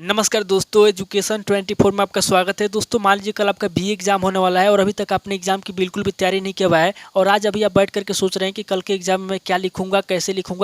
नमस्कार दोस्तों, एजुकेशन 24 में आपका स्वागत है। दोस्तों मान लीजिए कल आपका बी एग्जाम होने वाला है और अभी तक आपने एग्जाम की बिल्कुल भी तैयारी नहीं किया हुआ है और आज अभी आप बैठ करके सोच रहे हैं कि कल के एग्जाम में क्या लिखूंगा,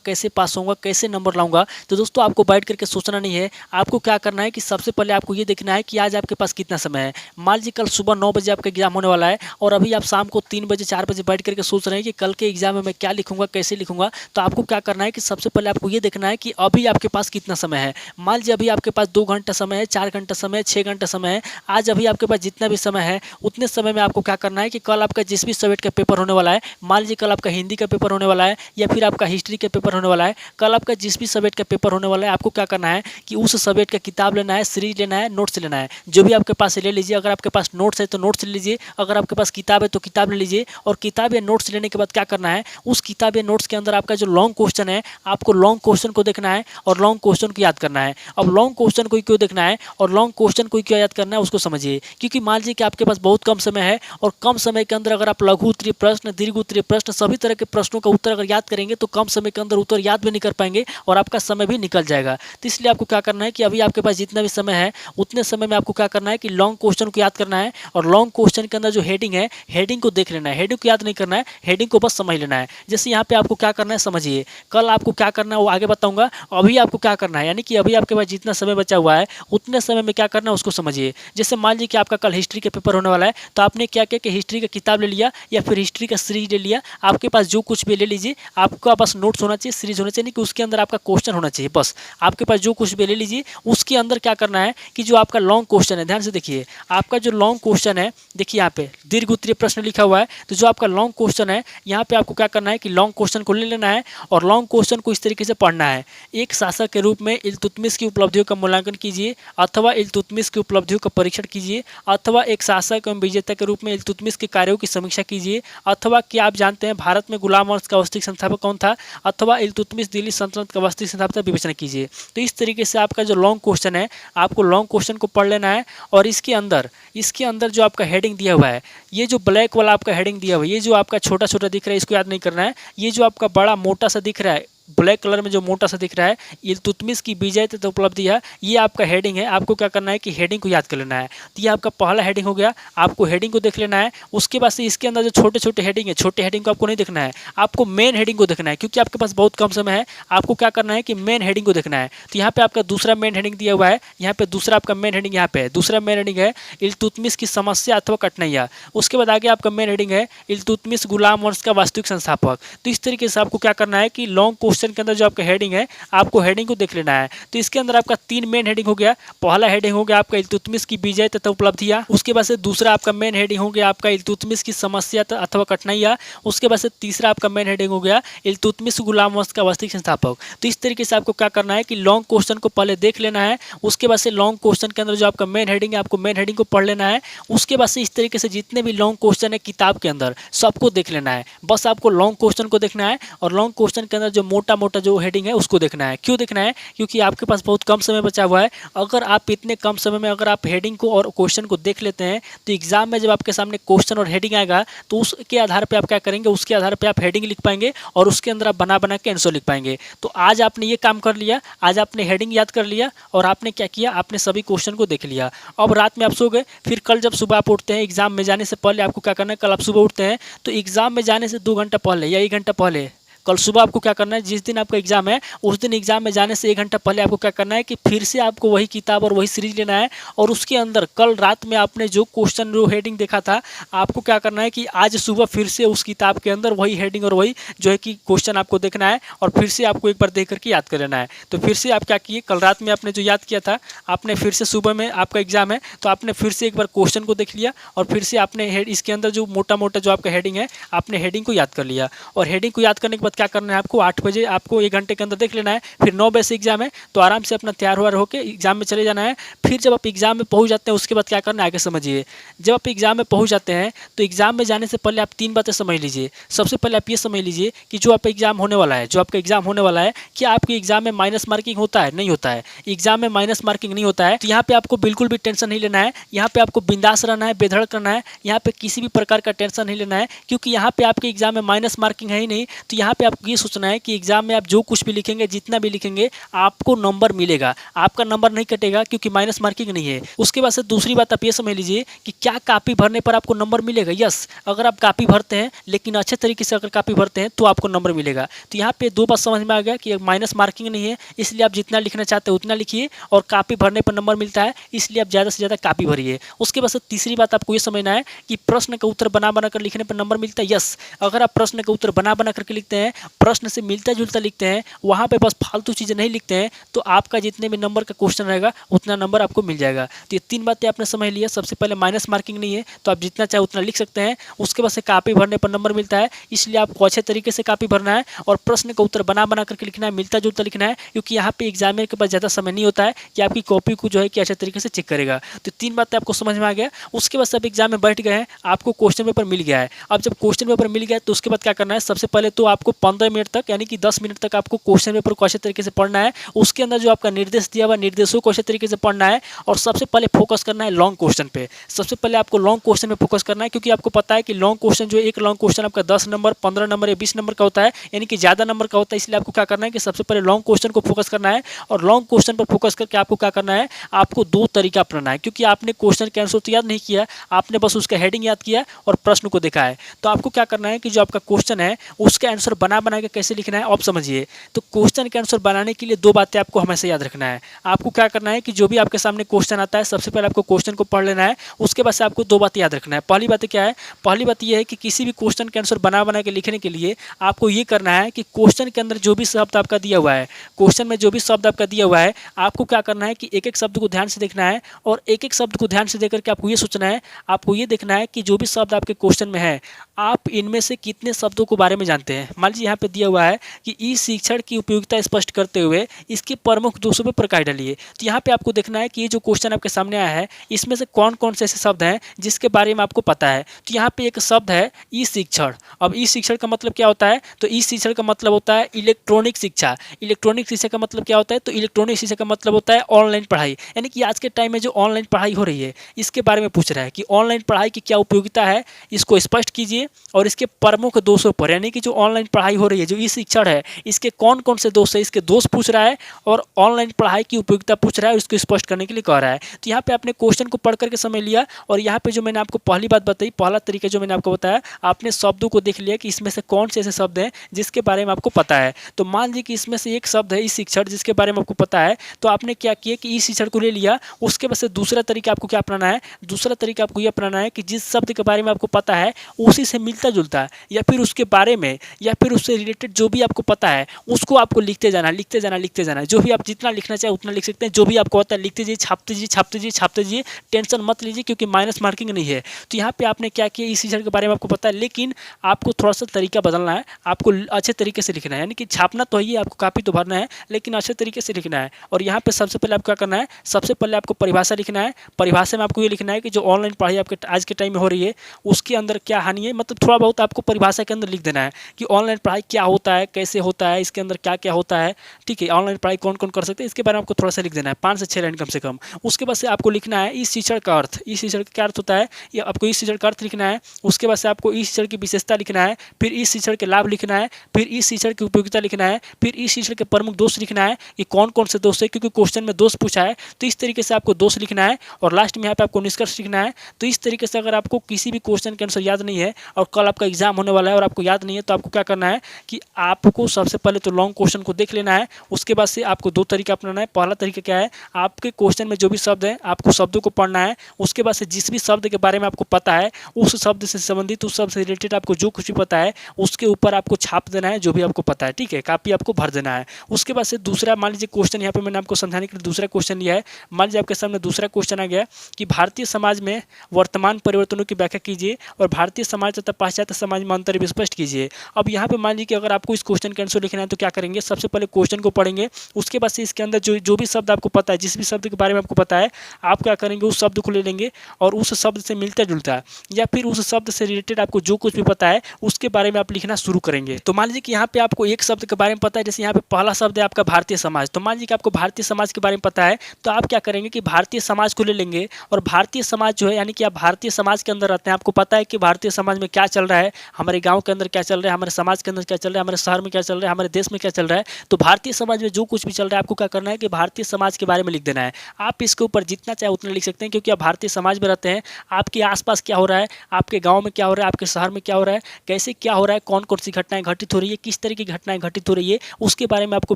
कैसे पास होऊंगा, कैसे नंबर लाऊंगा। तो दोस्तों आपको बैठ करके सोचना नहीं है। आपको क्या करना है कि सबसे पहले आपको ये देखना है कि आज आपके पास कितना समय है। मान लीजिए कल सुबह 9 बजे आपका एग्जाम होने वाला है और अभी आप शाम को 3 बजे 4 बजे बैठ करके सोच रहे हैं कि कल के एग्जाम में मैं क्या लिखूंगा, कैसे लिखूंगा। तो आपको क्या करना है कि सबसे पहले आपको ये देखना है कि अभी आपके पास कितना समय है। मान लीजिए अभी आपके पास 2 घंटा समय है, 4 घंटा समय है, 6 घंटा समय है। आज अभी आपके पास जितना भी समय है उतने समय में आपको क्या करना है कि कल आपका जिस भी सब्जेक्ट का पेपर होने वाला है, मान लीजिए कल आपका हिंदी का पेपर होने वाला है या फिर आपका हिस्ट्री का पेपर होने वाला है, कल आपका जिस भी सब्जेक्ट का पेपर होने वाला है आपको क्या करना है कि उस सब्जेक्ट का किताब लेना है, सीरीज लेना है, नोट्स लेना है। जो भी आपके पास ले लीजिए। अगर आपके पास नोट्स है तो नोट्स ले लीजिए, अगर आपके पास किताब है तो किताब ले लीजिए। और किताब या नोट्स लेने के बाद क्या करना है, उस किताब या नोट्स के अंदर आपका जो लॉन्ग क्वेश्चन है आपको लॉन्ग क्वेश्चन को देखना है और लॉन्ग क्वेश्चन को याद करना है। अब लॉन्ग क्वेश्चन को क्यों देखना है और लॉन्ग क्वेश्चन को क्यों याद करना है उसको समझिए। क्योंकि मान लीजिए कि आपके पास बहुत कम समय है और कम समय के अंदर अगर आप लघु उत्तरीय प्रश्न, दीर्घ उत्तरीय प्रश्न, सभी तरह के प्रश्नों का उत्तर अगर याद करेंगे तो कम समय के अंदर उत्तर याद भी नहीं कर पाएंगे और आपका समय भी निकल जाएगा। तो इसलिए आपको क्या करना है कि अभी आपके पास जितना भी समय है उतने समय में आपको क्या करना है कि लॉन्ग क्वेश्चन को याद करना है और लॉन्ग क्वेश्चन के अंदर जो हेडिंग है हेडिंग को देख लेना है। हेडिंग को याद नहीं करना है, हेडिंग को बस समझ लेना है। जैसे यहाँ पे आपको क्या करना है समझिए। कल आपको क्या करना है वो आगे बताऊंगा। अभी आपको क्या करना है, यानी कि अभी आपके पास जितना समय बचा हुआ है उतने समय में क्या करना है उसको समझिए। जैसे मान लीजिए कि आपका कल हिस्ट्री का पेपर होने वाला है तो आपने क्या किया कि हिस्ट्री का किताब ले लिया या फिर हिस्ट्री का सीरीज ले लिया। आपके पास जो कुछ भी ले लीजिए, आपका बस नोट्स होना चाहिए, सीरीज होना चाहिए कि उसके अंदर आपका क्वेश्चन होना चाहिए। बस आपके पास जो कुछ भी ले लीजिए, उसके अंदर क्या करना है कि जो आपका लॉन्ग क्वेश्चन है, ध्यान से देखिए, आपका जो लॉन्ग क्वेश्चन है, देखिए यहाँ पे दीर्घ उत्तरीय प्रश्न लिखा हुआ है। तो जो आपका लॉन्ग क्वेश्चन है यहाँ पे आपको क्या करना है कि लॉन्ग क्वेश्चन को ले लेना है और लॉन्ग क्वेश्चन को इस तरीके से पढ़ना है। एक शासक के रूप में इल्तुतमिश की उपलब्धियों का मूल्यांकन कीजिए अथवा इल्तुतमिश की उपलब्धियों का परीक्षण कीजिए अथवा एक शासक एवं विजेता के रूप में इल्तुतमिश के कार्यों की समीक्षा कीजिए अथवा क्या आप जानते हैं भारत में गुलाम वंश का वास्तविक संस्थापक कौन था अथवा इल्तुतमिश दिल्ली सल्तनत का वास्तविक संस्थापक का विवेचना कीजिए। तो इस तरीके से आपका जो लॉन्ग क्वेश्चन है आपको लॉन्ग क्वेश्चन को पढ़ लेना है और इसके अंदर जो आपका हेडिंग दिया हुआ है, ये जो ब्लैक वाला आपका हेडिंग दिया हुआ है, ये जो आपका छोटा छोटा दिख रहा है इसको याद नहीं करना है। ये जो आपका बड़ा मोटा सा दिख रहा है, ब्लैक कलर में जो मोटा सा दिख रहा है, इल्तुतमिश की विजय तथा उपलब्धि है, ये आपका हेडिंग है। आपको क्या करना है कि हेडिंग को याद कर लेना है। तो ये आपका पहला हेडिंग हो गया, आपको हेडिंग को देख लेना है। उसके बाद से इसके अंदर जो छोटे छोटे हेडिंग है, छोटे हेडिंग को आपको नहीं देखना है, आपको मेन हेडिंग को देखना है। क्योंकि आपके पास बहुत कम समय है, आपको क्या करना है कि मेन हेडिंग को देखना है। तो यहाँ पे आपका दूसरा मेन हेडिंग दिया हुआ है, यहाँ पे दूसरा आपका मेन हेडिंग, यहाँ पे दूसरा मेन हेडिंग है इल्तुतमिश की समस्या अथवा कठिनाइयाँ। उसके बाद आगे आपका मेन हेडिंग है इल्तुतमिश गुलाम वंश का वास्तविक संस्थापक। तो इस तरीके से आपको क्या करना है कि लॉन्ग क्वेश्चन के अंदर जो आपका हेडिंग है आपको हेडिंग को देख लेना है। तो इसके अंदर आपका 3 मेन हेडिंग हो गया। पहला हेडिंग हो गया आपका इल्तुतमिश की विजय तथा उपलब्धियां। उसके बाद से दूसरा आपका मेन हेडिंग हो गया आपका इल्तुतमिश की समस्या अथवा कठिनाइयां। उसके बाद से तीसरा आपका मेन हेडिंग हो गया इल्तुतमिश गुलाम वंश का वास्तविक संस्थापक। तो इस तरीके से आपको क्या करना है कि लॉन्ग क्वेश्चन को पहले देख लेना है। उसके बाद से लॉन्ग क्वेश्चन के अंदर जो आपका मेन हेडिंग है आपको मेन हेडिंग को पढ़ लेना है। उसके बाद से इस तरीके से जितने भी लॉन्ग क्वेश्चन है किताब के अंदर सबको देख लेना है। बस आपको लॉन्ग क्वेश्चन को देखना है और लॉन्ग क्वेश्चन के अंदर जो मोटा मोटा जो हेडिंग है उसको देखना है। क्यों देखना है? क्योंकि आपके पास बहुत कम समय बचा हुआ है। अगर आप इतने कम समय में अगर आप हेडिंग को और क्वेश्चन को देख लेते हैं तो एग्जाम में जब आपके सामने क्वेश्चन और हेडिंग आएगा तो उसके आधार पे आप क्या करेंगे, उसके आधार पे आप हेडिंग लिख पाएंगे और उसके अंदर आप बना बना के आंसर लिख पाएंगे। तो आज आपने ये काम कर लिया, आज आपने हेडिंग याद कर लिया और आपने क्या किया, आपने सभी क्वेश्चन को देख लिया। अब रात में आप सो गए, फिर कल जब सुबह आप उठते हैं एग्जाम में जाने से पहले आपको क्या करना है, कल आप सुबह उठते हैं तो एग्जाम में जाने से 2 घंटा पहले या 1 घंटा पहले कल सुबह आपको क्या करना है, जिस दिन आपका एग्जाम है उस दिन एग्जाम में जाने से 1 घंटा पहले आपको क्या करना है कि फिर से आपको वही किताब और वही सीरीज लेना है और उसके अंदर कल रात में आपने जो क्वेश्चन जो हेडिंग देखा था आपको क्या करना है कि आज सुबह फिर से उस किताब के अंदर वही हेडिंग और वही जो है कि क्वेश्चन आपको देखना है और फिर से आपको एक बार देख करके याद कर लेना है। तो फिर से आप क्या किए, कल रात में आपने जो याद किया था आपने फिर से सुबह में आपका एग्जाम है तो आपने फिर से एक बार क्वेश्चन को देख लिया और फिर से आपने इसके अंदर जो मोटा मोटा जो आपका हेडिंग है आपने हेडिंग को याद कर लिया। और हेडिंग को याद करने के बाद क्या करना है, आपको 8 बजे आपको 1 घंटे के अंदर देख लेना है। फिर 9 बजे से एग्जाम है तो आराम से अपना तैयार हुआ होकर एग्जाम में चले जाना है। फिर जब आप एग्जाम में पहुंच जाते हैं उसके बाद क्या करना है आगे समझिए। जब आप एग्जाम में पहुंच जाते हैं तो एग्जाम में जाने से पहले आप 3 बातें समझ लीजिए। सबसे पहले आप ये समझ लीजिए कि जो आपका एग्जाम होने वाला है, जो आपका एग्जाम होने वाला है, क्या आपके एग्जाम में माइनस मार्किंग होता है? नहीं होता है। एग्जाम में माइनस मार्किंग नहीं होता है। तो यहाँ पे आपको बिल्कुल भी टेंशन नहीं लेना है। यहाँ पे आपको बिंदास रहना है, बेधड़क रहना है। यहाँ पे किसी भी प्रकार का टेंशन नहीं लेना है क्योंकि यहाँ पे आपके एग्जाम में माइनस मार्किंग है ही नहीं। तो यहाँ पे आपको ये सोचना है कि एग्जाम में आप जो कुछ भी लिखेंगे, जितना भी लिखेंगे, आपको नंबर मिलेगा, आपका नंबर नहीं कटेगा क्योंकि माइनस मार्किंग नहीं है। उसके बाद से दूसरी बात आप ये समझ लीजिए कि क्या कॉपी भरने पर आपको नंबर मिलेगा। यस, अगर आप कॉपी भरते हैं लेकिन अच्छे तरीके से अगर कॉपी भरते हैं तो आपको नंबर मिलेगा। तो यहाँ पे दो बात समझ में आ गया कि माइनस मार्किंग नहीं है, इसलिए आप जितना लिखना चाहते हैं उतना लिखिए, और कॉपी भरने पर नंबर मिलता है इसलिए आप ज़्यादा से ज़्यादा कॉपी भरिए। उसके बाद से तीसरी बात आपको ये समझना है कि प्रश्न का उत्तर बना बना कर लिखने पर नंबर मिलता है। यस, अगर आप प्रश्न का उत्तर बना बना करके लिखते हैं, प्रश्न से मिलता जुलता लिखते हैं, वहाँ पे बस फालतू चीज़ें नहीं लिखते हैं, तो आपका जितने भी नंबर का क्वेश्चन रहेगा उतना नंबर आपको मिल जाएगा। तो ये तीन बातें आपने समझ लिया। सबसे पहले माइनस मार्किंग नहीं है, तो आप जितना चाहे उतना लिख सकते हैं। उसके बाद से कॉपी भरने पर नंबर मिलता है, इसलिए आपको अच्छे तरीके से कॉपी भरना है और प्रश्न का उत्तर बना बना करके लिखना है, मिलता जुलता लिखना है, क्योंकि यहाँ पे एग्जामिनर के पास ज़्यादा समय नहीं होता है कि आपकी कॉपी को जो है कि अच्छे तरीके से चेक करेगा। तो तीन बातें आपको समझ में आ गया। उसके बाद सब एग्जाम में बैठ गए हैं, आपको क्वेश्चन पेपर मिल गया है। अब जब क्वेश्चन पेपर मिल गया तो उसके बाद क्या करना है, सबसे पहले तो आपको 15 मिनट तक यानी कि 10 मिनट तक आपको क्वेश्चन पेपर को अच्छे तरीके से पढ़ना है। उसके अंदर जो आपका निर्देश दिया हुआ निर्देशों को अच्छे तरीके से पढ़ना है और सबसे पहले फोकस करना है लॉन्ग क्वेश्चन पे। सबसे पहले आपको लॉन्ग क्वेश्चन पे फोकस करना है, क्योंकि आपको पता है कि लॉन्ग क्वेश्चन जो एक लॉन्ग क्वेश्चन आपका 10 नंबर, 15 नंबर या 20 नंबर का होता है, यानी कि ज़्यादा नंबर का होता है। इसलिए आपको क्या करना है कि सबसे पहले लॉन्ग क्वेश्चन को फोकस करना है, और लॉन्ग क्वेश्चन पर फोकस करके आपको क्या करना है, आपको दो तरीका अपनाना है, क्योंकि आपने क्वेश्चन के आंसर तो याद नहीं किया, आपने बस उसका हेडिंग याद किया और प्रश्न को देखा है। तो आपको क्या करना है कि जो आपका क्वेश्चन है उसके आंसर बना बना के कैसे लिखना है आप समझिए। तो क्वेश्चन के आंसर बनाने के लिए दो बातें आपको हमेशा याद रखना है। आपको क्या करना है कि जो भी आपके सामने क्वेश्चन आता है, सबसे पहले आपको क्वेश्चन को पढ़ लेना है। उसके बाद से आपको दो बातें याद रखना है। पहली बात क्या है, पहली बात यह है कि किसी भी क्वेश्चन के आंसर बना बना के लिखने के लिए आपको ये करना है कि क्वेश्चन के अंदर जो भी शब्द आपका दिया हुआ है, क्वेश्चन में जो भी शब्द आपका दिया हुआ है, आपको क्या करना है कि एक एक शब्द को ध्यान से देखना है, और एक एक शब्द को ध्यान से देख करके आपको ये सोचना है, आपको ये देखना है कि जो भी शब्द आपके क्वेश्चन में है, आप इनमें से कितने शब्दों के बारे में जानते हैं। मान लीजिए यहाँ पे दिया हुआ है कि ई शिक्षण की उपयोगिता स्पष्ट करते हुए इसके प्रमुख दोषों पर प्रकाश डालिए। तो यहाँ पे आपको देखना है कि ये जो क्वेश्चन आपके सामने आया है, इसमें से कौन कौन से ऐसे शब्द हैं जिसके बारे में आपको पता है। तो यहाँ पे एक शब्द है ई शिक्षण। अब ई शिक्षण का मतलब क्या होता है, तो ई शिक्षण का मतलब होता है इलेक्ट्रॉनिक शिक्षा। इलेक्ट्रॉनिक शिक्षा का मतलब क्या होता है, तो इलेक्ट्रॉनिक शिक्षा का मतलब होता है ऑनलाइन पढ़ाई, यानी कि आज के टाइम में जो ऑनलाइन पढ़ाई हो रही है इसके बारे में पूछ रहा है कि ऑनलाइन पढ़ाई की क्या उपयोगिता है, इसको स्पष्ट कीजिए, और इसके प्रमुख दोषों पर, यानी कि जो ऑनलाइन पढ़ाई हो रही है, जो ई शिक्षण है, इसके कौन कौन से दोष है, इसके दोष पूछ रहा है, और ऑनलाइन पढ़ाई की उपयोगिता पूछ रहा है, और इसको स्पष्ट करने के लिए कह रहा है। तो यहाँ पे आपने क्वेश्चन को पढ़ करके समझ लिया, और यहाँ पे जो मैंने आपको पहली बात बताई, पहला तरीका जो मैंने आपको बताया, आपने शब्दों को देख लिया कि इसमें से कौन से ऐसे शब्द हैं जिसके बारे में आपको पता है। तो मान लीजिए कि इसमें से एक शब्द है ई शिक्षण जिसके बारे में आपको पता है, तो आपने क्या किया कि ई शिक्षण को ले लिया। उसके बाद से दूसरा तरीका आपको क्या अपनाना है, दूसरा तरीका आपको ये अपनाना है कि जिस शब्द के बारे में आपको पता है उसी से मिलता जुलता है, या फिर उसके बारे में, या फिर उससे रिलेटेड जो भी आपको पता है उसको आपको लिखते जाना, लिखते जाना, लिखते जाना। जो भी आप जितना लिखना चाहे उतना लिख सकते हैं, जो भी आपको होता है लिखते जाइए, छापते जाइए, छापते जाइए, छापते जाइए, टेंशन मत लीजिए, क्योंकि माइनस मार्किंग नहीं है। तो यहाँ पे आपने क्या किया, इस शिक्षण के बारे में आपको पता है, लेकिन आपको थोड़ा सा तरीका बदलना है, आपको अच्छे तरीके से लिखना है, यानी कि छापना तो है, आपको कॉपी तो भरना है, लेकिन अच्छे तरीके से लिखना है। और यहाँ पे सबसे पहले आपको क्या करना है, सबसे पहले आपको परिभाषा लिखना है। परिभाषा में आपको ये लिखना है कि जो ऑनलाइन पढ़ाई आपके आज के टाइम में हो रही है उसके अंदर क्या हानि है, मतलब थोड़ा बहुत आपको परिभाषा के अंदर लिख देना है कि ऑनलाइन पढ़ाई क्या होता है, कैसे होता है, इसके अंदर क्या क्या होता है, ठीक है, ऑनलाइन पढ़ाई कौन कौन कर सकते हैं, इसके बारे में आपको थोड़ा सा लिख देना है, 5 से 6 लाइन कम से कम। उसके बाद से आपको लिखना है इस शिक्षण का अर्थ। इस शिक्षण का क्या अर्थ होता है, ये आपको इस शिक्षण का अर्थ लिखना है। उसके बाद से आपको इस शिक्षण की विशेषता लिखना है, फिर इस शिक्षण के लाभ लिखना है, फिर इस शिक्षण की उपयोगिता लिखना है, फिर इस शिक्षण के प्रमुख दोष लिखना है कि कौन कौन से दोष है, क्योंकि क्वेश्चन में दोष पूछा है, तो इस तरीके से आपको दोष लिखना है। और लास्ट में यहाँ पे आपको निष्कर्ष लिखना है। तो इस तरीके से अगर आपको किसी भी क्वेश्चन के आंसर याद नहीं है और कल आपका एग्जाम होने वाला है और आपको याद नहीं है, तो आपको क्या करना है कि आपको सबसे पहले तो लॉन्ग क्वेश्चन को देख लेना है। उसके बाद से आपको दो तरीका अपनाना है। पहला तरीका क्या है, आपके क्वेश्चन में जो भी शब्द है आपको शब्दों को पढ़ना है। उसके बाद से जिस भी शब्द के बारे में आपको पता है, उस शब्द से संबंधित, उस शब्द से रिलेटेड आपको जो कुछ भी पता है उसके ऊपर आपको छाप देना है, जो भी आपको पता है, ठीक है, कॉपी आपको भर देना है। उसके बाद से दूसरा, मान लीजिए क्वेश्चन यहाँ पे मैंने आपको समझाने के लिए दूसरा क्वेश्चन लिया है। मान लीजिए आपके सामने दूसरा क्वेश्चन आ गया कि भारतीय समाज में वर्तमान परिवर्तनों की व्याख्या कीजिए और भारतीय समाज तथा पाश्चात्य समाज में अंतर भी स्पष्ट कीजिए। अब यहाँ पे मान लीजिए कि अगर आपको इस क्वेश्चन के आंसर लिखना है तो क्या करेंगे, सबसे पहले क्वेश्चन को पढ़ेंगे। उसके बाद से इसके अंदर जो भी शब्द आपको पता है, जिस भी शब्द के बारे में आपको पता है, आप क्या करेंगे, उस शब्द को ले लेंगे और उस शब्द से मिलता जुलता है या फिर उस शब्द से रिलेटेड आपको जो कुछ भी पता है उसके बारे में आप लिखना शुरू करेंगे। तो मान लीजिए कि यहाँ पे आपको एक शब्द के बारे में पता है, जैसे यहाँ पे पहला शब्द है आपका भारतीय समाज। तो मान लीजिए कि आपको भारतीय समाज के बारे में पता है, तो आप क्या करेंगे कि भारतीय समाज को ले लेंगे और भारतीय समाज जो है, यानी कि आप भारतीय समाज के अंदर रहते हैं, आपको पता है कि भारतीय समाज में क्या चल रहा है, हमारे गाँव के अंदर क्या चल रहा है, हमारे समाज के के अंदर क्या चल रहा है, हमारे शहर में क्या चल रहा है, हमारे देश में क्या चल रहा है। तो भारतीय समाज में जो कुछ भी चल रहा है आपको क्या करना है कि भारतीय समाज के बारे में लिख देना है। आप इसके ऊपर जितना चाहे उतना लिख सकते हैं, क्योंकि आप भारतीय समाज में रहते हैं। आपके आसपास क्या हो रहा है, आपके गाँव में क्या हो रहा है, आपके शहर में क्या हो रहा है, कैसे क्या हो रहा है, कौन कौन सी घटनाएं घटित हो रही है, किस तरह की घटनाएं घटित हो रही है, उसके बारे में आपको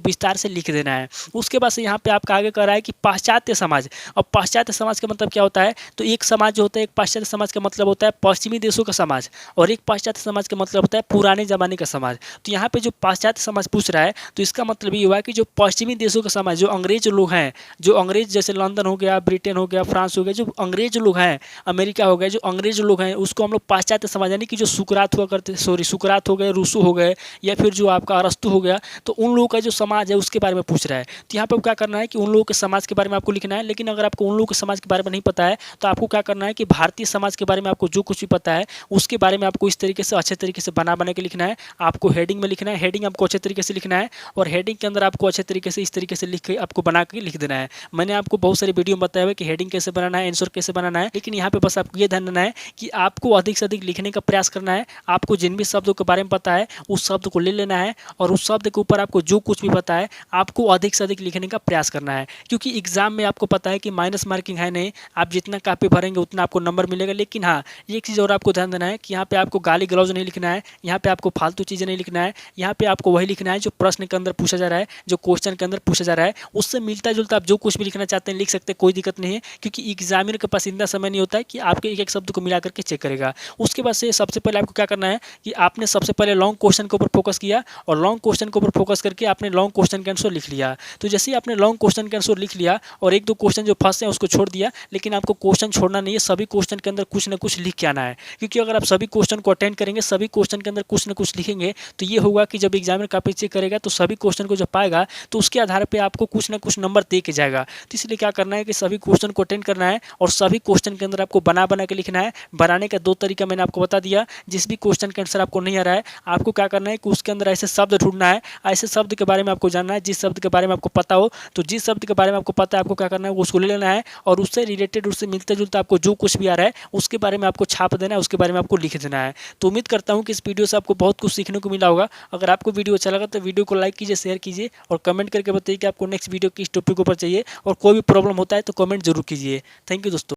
विस्तार से लिख देना है। उसके बाद से यहाँ पे आपका आगे कर रहा है कि पाश्चात्य समाज। और पाश्चात्य समाज का मतलब क्या होता है, तो एक समाज जो होता है, एक पाश्चात्य समाज का मतलब होता है पश्चिमी देशों का समाज, और एक पाश्चात्य समाज का मतलब होता है पुराने जमाने का समाज। तो यहाँ पे जो पाश्चात्य समाज पूछ रहा है तो इसका मतलब ये हुआ कि जो पश्चिमी देशों का समाज, जो अंग्रेज लोग हैं, जो अंग्रेज जैसे लंदन हो गया, ब्रिटेन हो गया, फ्रांस हो गया, जो अंग्रेज लोग हैं, अमेरिका हो गया, जो अंग्रेज लोग हैं उसको हम लोग पाश्चात्य समाज, यानी कि जो सुकरात हुआ करते, सॉरी सुकरात हो गए, रूसो हो गए, या फिर जो आपका अरस्तु हो गया, तो उन लोगों का जो समाज है उसके बारे में पूछ रहा है। तो यहाँ पर क्या करना है कि उन लोगों के समाज के बारे में आपको लिखना है। लेकिन अगर आपको उन लोगों के समाज के बारे में नहीं पता है तो आपको क्या करना है कि भारतीय समाज के बारे में आपको जो कुछ भी पता है उसके बारे में आपको इस तरीके से अच्छे तरीके से बना के लिखना है। आपको हेडिंग में लिखना है, हेडिंग आपको अच्छे तरीके से लिखना है, और हेडिंग के अंदर आपको अच्छे तरीके से इस तरीके से लिख के आपको बना के लिख देना है। मैंने आपको बहुत सारे वीडियो में बताया है कि हेडिंग कैसे बनाना है, आंसर कैसे बनाना है, लेकिन यहाँ पे बस आपको ये ध्यान देना है कि आपको अधिक से अधिक लिखने का प्रयास करना है। आपको जिन भी शब्दों के बारे में पता है उस शब्द को ले लेना है, और उस शब्द के ऊपर आपको जो कुछ भी पता है आपको अधिक से अधिक लिखने का प्रयास करना है। क्योंकि एग्जाम में आपको पता है कि माइनस मार्किंग है नहीं, आप जितना कापी भरेंगे उतना आपको नंबर मिलेगा। लेकिन हाँ, एक चीज़ और आपको ध्यान देना है कि यहाँ पे आपको गाली गलौज नहीं लिखना है, यहाँ पे आपको फालतू चीज़ें नहीं लिखना है। यहाँ पे आपको वही लिखना है जो प्रश्न के अंदर पूछा जा रहा है, जो क्वेश्चन के अंदर पूछा जा रहा है उससे मिलता जुलता आप जो कुछ भी लिखना चाहते हैं लिख सकते हैं, कोई दिक्कत नहीं है। क्योंकि एग्जामिनर के पास इतना समय नहीं होता है कि आपके एक एक शब्द को मिला करके चेक करेगा। उसके बाद से सबसे पहले आपको क्या करना है कि आपने सबसे पहले लॉन्ग क्वेश्चन के ऊपर फोकस किया, और लॉन्ग क्वेश्चन के ऊपर फोकस करके आपने लॉन्ग क्वेश्चन के आंसर लिख लिया। तो जैसे ही आपने लॉन्ग क्वेश्चन के आंसर लिख लिया और एक दो क्वेश्चन जो फंसे हैं उसको छोड़ दिया, लेकिन आपको क्वेश्चन छोड़ना नहीं है, सभी क्वेश्चन के अंदर कुछ ना कुछ लिख के आना है। क्योंकि अगर आप सभी क्वेश्चन को अटेंड करेंगे, सभी क्वेश्चन के अंदर कुछ ना कुछ लिखेंगे, तो ये होगा कि जब एग्जामिनर कॉपी चेक करेगा तो सभी क्वेश्चन को जब पाएगा तो उसके आधार पर आपको कुछ ना कुछ नंबर दे के जाएगा। तो इसलिए क्या करना है कि सभी क्वेश्चन को अटेंड करना है, और सभी क्वेश्चन के अंदर आपको बना के लिखना है। बनाने का दो तरीका मैंने आपको बता दिया। जिस भी क्वेश्चन के आंसर आपको नहीं आ रहा है, आपको क्या करना है कि उसके अंदर ऐसे शब्द ढूंढना है, ऐसे शब्द के बारे में आपको जानना है जिस शब्द के बारे में आपको पता हो। तो जिस शब्द के बारे में आपको पता है आपको क्या करना है, उसको ले लेना है, और उससे रिलेटेड, उससे मिलता जुलता आपको जो कुछ भी आ रहा है उसके बारे में आपको छाप देना है, उसके बारे में आपको लिख देना है। तो उम्मीद करता हूँ कि इस वीडियो से आपको बहुत कुछ सीखने को मिला होगा। अगर आपको वीडियो अच्छा लगा तो वीडियो को लाइक कीजिए, शेयर कीजिए, और कमेंट करके बताइए कि आपको नेक्स्ट वीडियो किस टॉपिक के ऊपर चाहिए, और कोई भी प्रॉब्लम होता है तो कमेंट जरूर कीजिए। थैंक यू दोस्तों।